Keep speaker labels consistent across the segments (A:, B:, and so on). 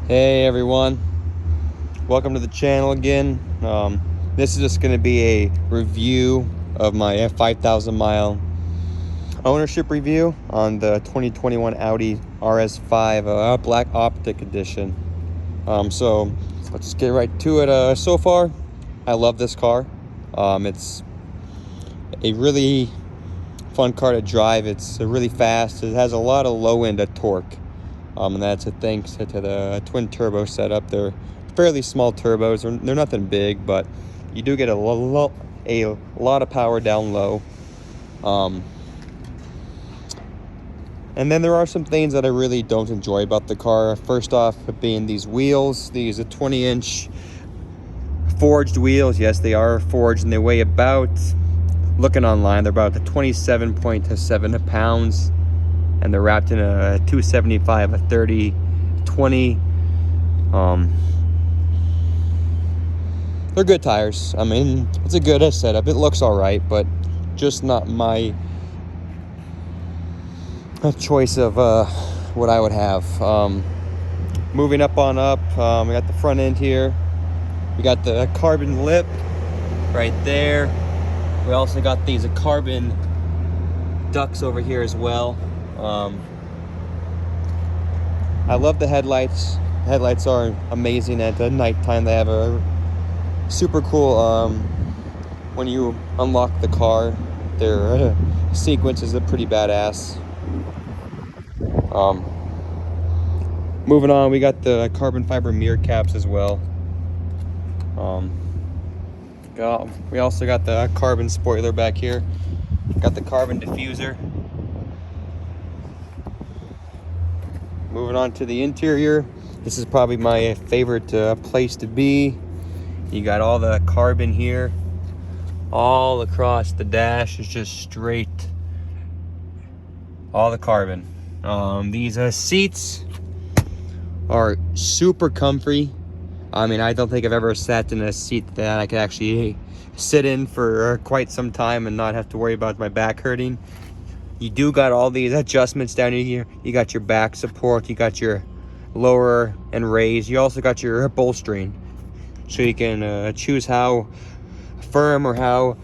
A: Hey everyone, welcome to the channel again. This is just going to be a review of my 5,000 mile ownership review on the 2021 Audi RS5 Black Optic Edition. So let's just get right to it. So far, I love this car. It's a really fun car to drive. It's really fast. It has a lot of low end torque. And that's thanks to the twin turbo setup. They're fairly small turbos. They're nothing big, but you do get a lot of power down low. And then there are some things that I really don't enjoy about the car. First off, being these wheels. These are 20-inch forged wheels. Yes, they are forged, and they weigh about, looking online, they're about 27.7 pounds. And they're wrapped in a 275, a 30, 20. They're good tires. I mean, it's a good setup. It looks all right, but just not my choice of what I would have. Moving up, we got the front end here. We got the carbon lip right there. We also got these carbon ducts over here as well. I love the headlights. Headlights are amazing at nighttime. They have a super cool, when you unlock the car, their sequence is pretty badass. Moving on, we got the carbon fiber mirror caps as well. We also got the carbon spoiler back here. Got the carbon diffuser. Moving on to the interior, this is probably my favorite place to be. You got all the carbon here, all across the dash is just straight, all the carbon. These seats are super comfy. I mean, I don't think I've ever sat in a seat that I could actually sit in for quite some time and not have to worry about my back hurting. You do got all these adjustments down here. You got your back support, you got your lower and raise. You also got your bolstering, so you can choose how firm or how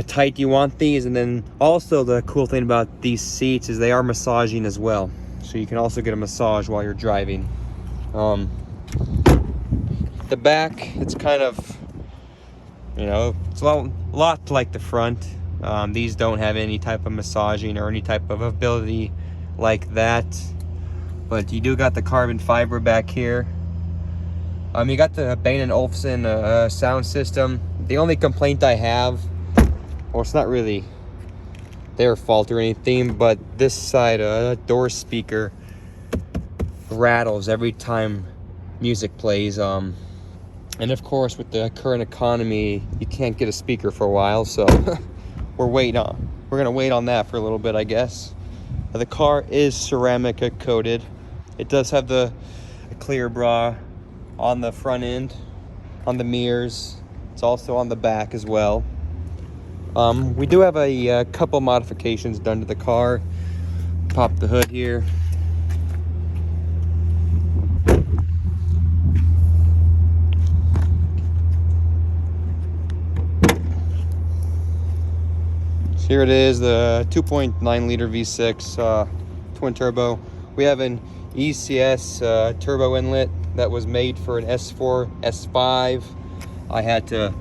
A: tight you want these. And then also the cool thing about these seats is they are massaging as well, so you can also get a massage while you're driving. The back, it's kind of, you know, it's a lot like the front. These don't have any type of massaging or any type of ability like that, but you do got the carbon fiber back here. You got the Bang & Olufsen sound system. The only complaint I have, well, it's not really their fault or anything, but this side door speaker rattles every time music plays. And of course, with the current economy, you can't get a speaker for a while, so we're gonna wait on that for a little bit, I guess. The car is ceramic coated. It does have the clear bra on the front end, on the mirrors. It's also on the back as well. We do have a couple modifications done to the car. Pop the hood here. Here it is, the 2.9 liter V6 twin turbo. We have an ECS turbo inlet that was made for an S4, S5. I had to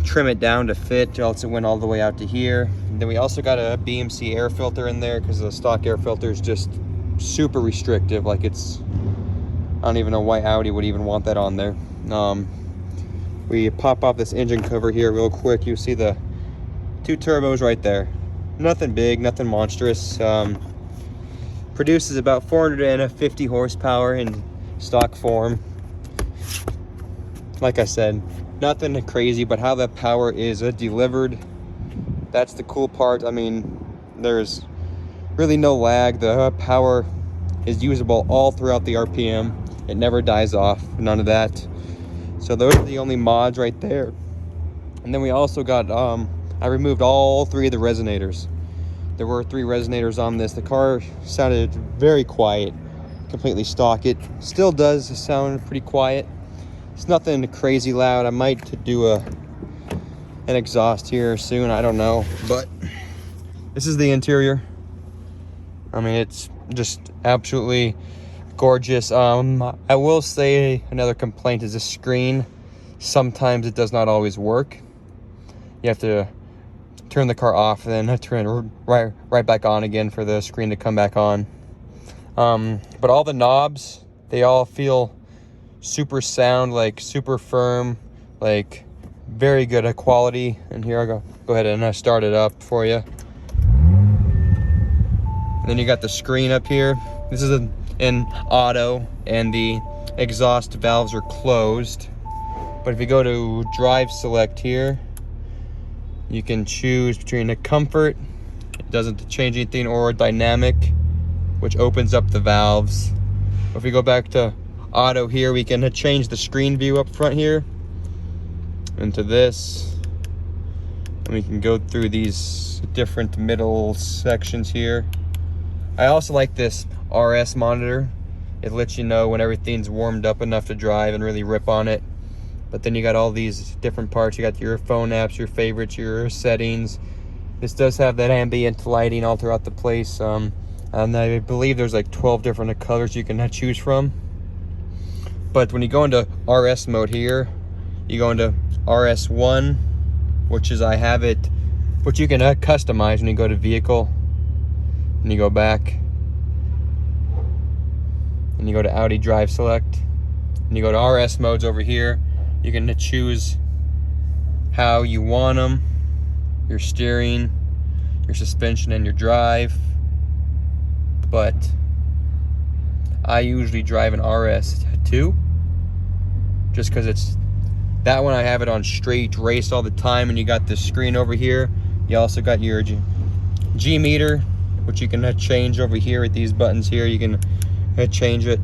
A: trim it down to fit, else it went all the way out to here. And then we also got a BMC air filter in there because the stock air filter is just super restrictive. Like, it's, I don't even know why Audi would even want that on there. We pop off this engine cover here real quick. You see the two turbos right there. Nothing big, nothing monstrous. Produces about 450 horsepower in stock form. Like I said, nothing crazy, but how that power is delivered, that's the cool part. I mean, there's really no lag. The power is usable all throughout the RPM. It never dies off, none of that. So those are the only mods right there. And then we also got I removed all three of the resonators. There were 3 resonators on this. The car sounded very quiet. completely stock. It still does sound pretty quiet. It's nothing crazy loud. I might do an exhaust here soon, I don't know, but this is the interior. I mean, it's just absolutely gorgeous. I will say another complaint is the screen. Sometimes it does not always work. You have to turn the car off and then turn it right back on again for the screen to come back on. But all the knobs, they all feel super sound, like super firm, like very good at quality. And here I'll go ahead and start it up for you. And then you got the screen up here. This is an auto, and the exhaust valves are closed. But if you go to drive select here, you can choose between a comfort, it doesn't change anything, or dynamic, which opens up the valves. If we go back to auto here, we can change the screen view up front here into this. And we can go through these different middle sections here. I also like this RS monitor. It lets you know when everything's warmed up enough to drive and really rip on it. But then you got all these different parts. You got your phone apps, your favorites, your settings. This does have that ambient lighting all throughout the place. And I believe there's like 12 different colors you can choose from. But when you go into RS mode here, you go into RS1, which is I have it, which you can customize when you go to vehicle. And you go back. And you go to Audi drive select. And you go to RS modes over here. You can choose how you want them, your steering, your suspension, and your drive. But I usually drive an RS2 just because it's that one. I have it on straight race all the time, and you got this screen over here. You also got your G meter, which you can change over here with these buttons here. You can change it.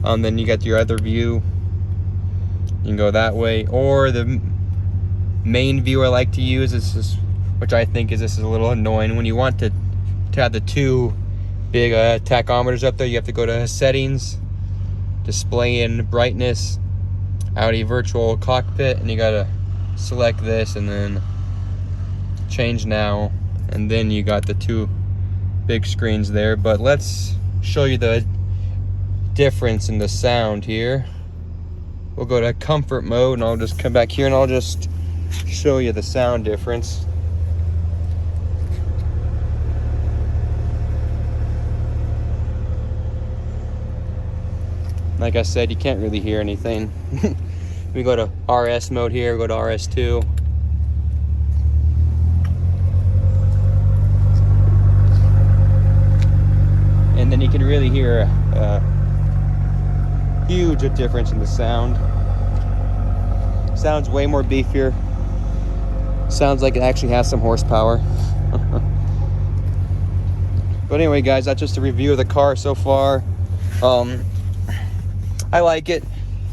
A: Then you got your other view. You can go that way, or the main view I like to use is which I think is a little annoying. When you want to have the two big tachometers up there, you have to go to settings, display and brightness, Audi virtual cockpit, and you gotta select this and then change now, and then you got the two big screens there. But let's show you the difference in the sound here. We'll go to comfort mode, and I'll just come back here and I'll just show you the sound difference. Like I said, you can't really hear anything. We go to RS mode here, go to RS2. And then you can really hear huge difference in the sound. Sounds way more beefier. Sounds like it actually has some horsepower. But anyway, guys, that's just a review of the car so far. I like it.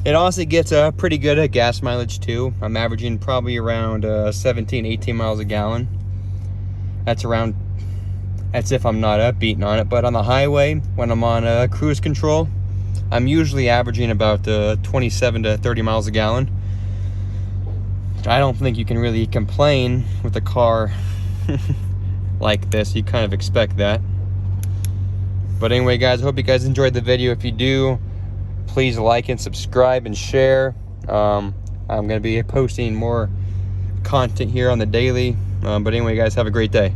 A: It honestly gets a pretty good gas mileage too. I'm averaging probably around 17-18 miles a gallon. That's if I'm not beating on it. But on the highway, when I'm on cruise control, I'm usually averaging about 27 to 30 miles a gallon. I don't think you can really complain with a car like this. You kind of expect that. But anyway, guys, I hope you guys enjoyed the video. If you do, please like and subscribe and share. I'm going to be posting more content here on the daily. But anyway, guys, have a great day.